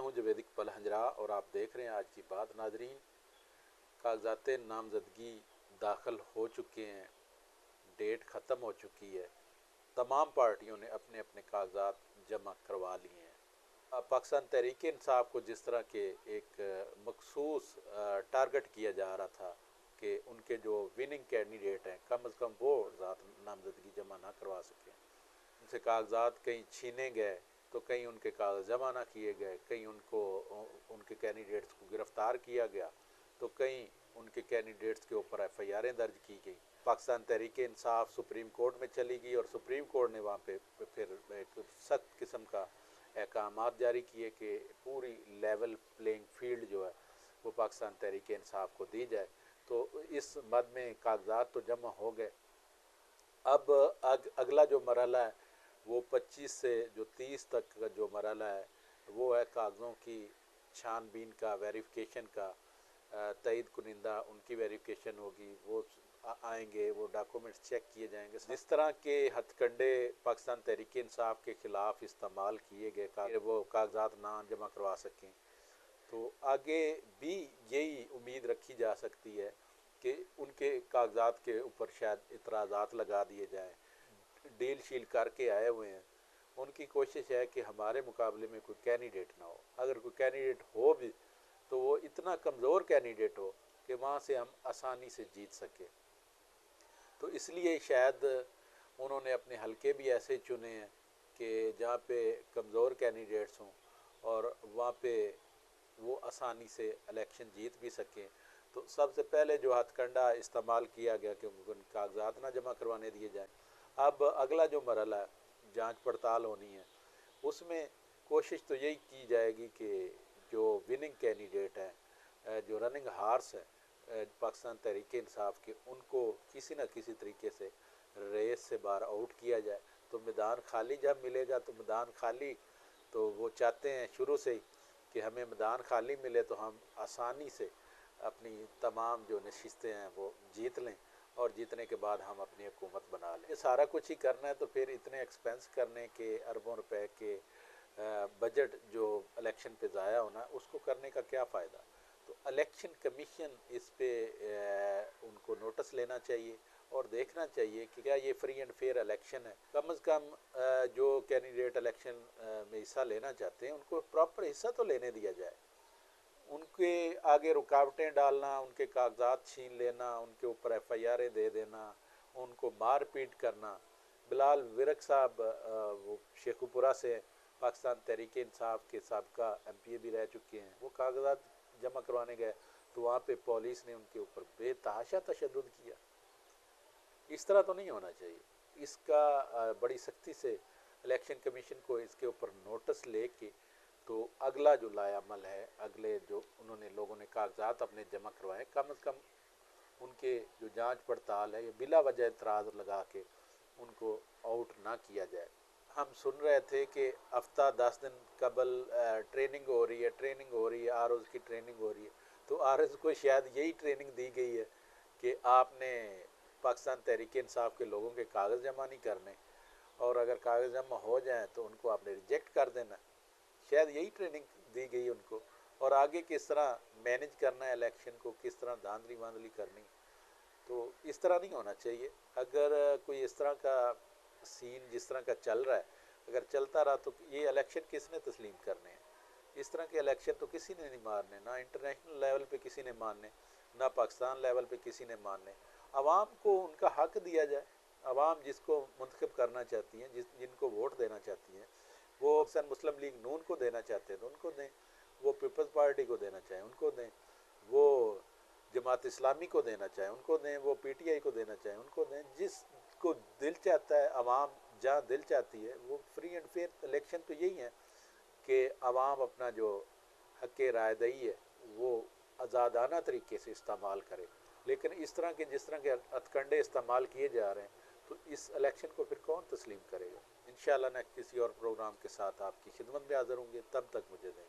हूँ जवेद इकबाल हंजरा और आप देख रहे हैं आज की बात। नाजरीन, कागजात नामजदगी दाखिल हो चुके हैं, डेट ख़त्म हो चुकी है। तमाम पार्टियों ने अपने अपने कागजात जमा करवा लिए हैं। पाकिस्तान तहरीक इंसाफ को जिस तरह के एक मखसूस टारगेट किया जा रहा था कि उनके जो विनिंग कैंडिडेट हैं कम अज़ कम वो ज़ात नामजदगी जमा ना करवा सकें, उनसे कागजात कहीं छीने गए तो कहीं उनके कागज जमा ना किए गए, कहीं उनको उनके कैंडिडेट्स को गिरफ़्तार किया गया तो कहीं उनके कैंडिडेट्स के ऊपर FIR दर्ज की गई। पाकिस्तान तहरीक इंसाफ सुप्रीम कोर्ट में चली गई और सुप्रीम कोर्ट ने वहाँ पे फिर एक सख्त किस्म का अहकामात जारी किए कि पूरी लेवल प्लेइंग फील्ड जो है वो पाकिस्तान तहरीक इंसाफ को दी जाए। तो इस मद में कागजात तो जमा हो गए। अब अगला जो मरहला है वो 25 से जो 30 तक का जो मरहला है वो है कागज़ों की छानबीन का, वेरिफिकेशन का। तईद कुनिंदा उनकी वेरिफिकेशन होगी, वो आएंगे, वो डॉक्यूमेंट्स चेक किए जाएंगे। जिस तरह के हथकंडे पाकिस्तान तहरीक इंसाफ के ख़िलाफ़ इस्तेमाल किए गए वो कागजात ना जमा करवा सकें, तो आगे भी यही उम्मीद रखी जा सकती है कि उनके कागजात के ऊपर शायद इतराज़ात लगा दिए जाएँ। डील शील करके आए हुए हैं, उनकी कोशिश है कि हमारे मुकाबले में कोई कैंडिडेट ना हो। अगर कोई कैंडिडेट हो भी तो वो इतना कमज़ोर कैंडिडेट हो कि वहाँ से हम आसानी से जीत सकें। तो इसलिए शायद उन्होंने अपने हलके भी ऐसे चुने हैं कि जहाँ पे कमज़ोर कैंडिडेट्स हों और वहाँ पे वो आसानी से इलेक्शन जीत भी सकें। तो सबसे पहले जो हथकंडा इस्तेमाल किया गया कि उन कागजात ना जमा करवाने दिए जाएँ। अब अगला जो मरहला है, जांच पड़ताल होनी है, उसमें कोशिश तो यही की जाएगी कि जो विनिंग कैंडिडेट हैं, जो रनिंग हार्स हैं पाकिस्तान तहरीक इंसाफ के, उनको किसी न किसी तरीके से रेस से बाहर आउट किया जाए। तो मैदान खाली जब मिलेगा तो मैदान खाली, तो वो चाहते हैं शुरू से ही कि हमें मैदान खाली मिले तो हम आसानी से अपनी तमाम जो नशिस्तें हैं वो जीत लें और जीतने के बाद हम अपनी हुकूमत बना लें। ये सारा कुछ ही करना है तो फिर इतने एक्सपेंस करने के, अरबों रुपए के बजट जो इलेक्शन पे ज़ाया होना, उसको करने का क्या फ़ायदा। तो इलेक्शन कमीशन इस पे उनको नोटिस लेना चाहिए और देखना चाहिए कि क्या ये फ्री एंड फेयर इलेक्शन है। कम अज़ कम जो कैंडिडेट इलेक्शन में हिस्सा लेना चाहते हैं उनको प्रॉपर हिस्सा तो लेने दिया जाए। उनके आगे रुकावटें डालना, उनके कागजात छीन लेना, उनके ऊपर FIR दे देना, उनको मार पीट करना। बिलाल विरक साहब वो शेखुपुरा से पाकिस्तान तहरीक इंसाफ के साबका MPA भी रह चुके हैं, वो कागजात जमा करवाने गए तो वहाँ पे पुलिस ने उनके ऊपर बेतहाशा तशद्दुद किया। इस तरह तो नहीं होना चाहिए। इसका बड़ी सख्ती से इलेक्शन कमीशन को इसके ऊपर नोटिस लेके तो अगला जो लायामल है, अगले जो उन्होंने लोगों ने कागजात अपने जमा करवाए, कम अज़ कम उनके जो जांच पड़ताल है ये बिला वजह एतराज़ लगा के उनको आउट ना किया जाए। हम सुन रहे थे कि हफ्ता 10 दिन कबल ट्रेनिंग हो रही है, ट्रेनिंग हो रही है, ROs की ट्रेनिंग हो रही है। तो ROs को शायद यही ट्रेनिंग दी गई है कि आपने पाकिस्तान तहरीक इंसाफ के लोगों के कागज़ जमा नहीं करने और अगर कागज़ जमा हो जाएँ तो उनको आपने रिजेक्ट कर देना। शायद यही ट्रेनिंग दी गई उनको। और आगे किस तरह मैनेज करना है इलेक्शन को, किस तरह धांधली वांधली करनी, तो इस तरह नहीं होना चाहिए। अगर कोई इस तरह का सीन जिस तरह का चल रहा है अगर चलता रहा तो ये इलेक्शन किसने तस्लीम करने हैं। इस तरह के इलेक्शन तो किसी ने नहीं मारने, ना इंटरनेशनल लेवल पे किसी ने मानने, ना पाकिस्तान लेवल पे किसी ने मानने। आवाम को उनका हक दिया जाए। आवाम जिसको मुंतखब करना चाहती हैं, जिनको वोट देना चाहती हैं, वो अक्सर मुस्लिम लीग नून को देना चाहते हैं तो उनको दें, वो पीपल्स पार्टी को देना चाहें उनको दें, वो जमात इस्लामी को देना चाहें उनको दें, वो PTI को देना चाहें उनको दें। जिसको दिल चाहता है, आवाम जहाँ दिल चाहती है, वो फ्री एंड फेयर इलेक्शन तो यही है कि आवाम अपना जो हक़ राय दही है वो आज़ादाना तरीके से इस्तेमाल करे। लेकिन इस तरह के जिस तरह के हथकंडे इस्तेमाल किए जा रहे हैं तो इस इलेक्शन को फिर कौन तस्लीम करेगा। इंशाअल्लाह नेक्स्ट किसी और प्रोग्राम के साथ आपकी खिदमत में हाज़िर होंगे, तब तक मुझे दें।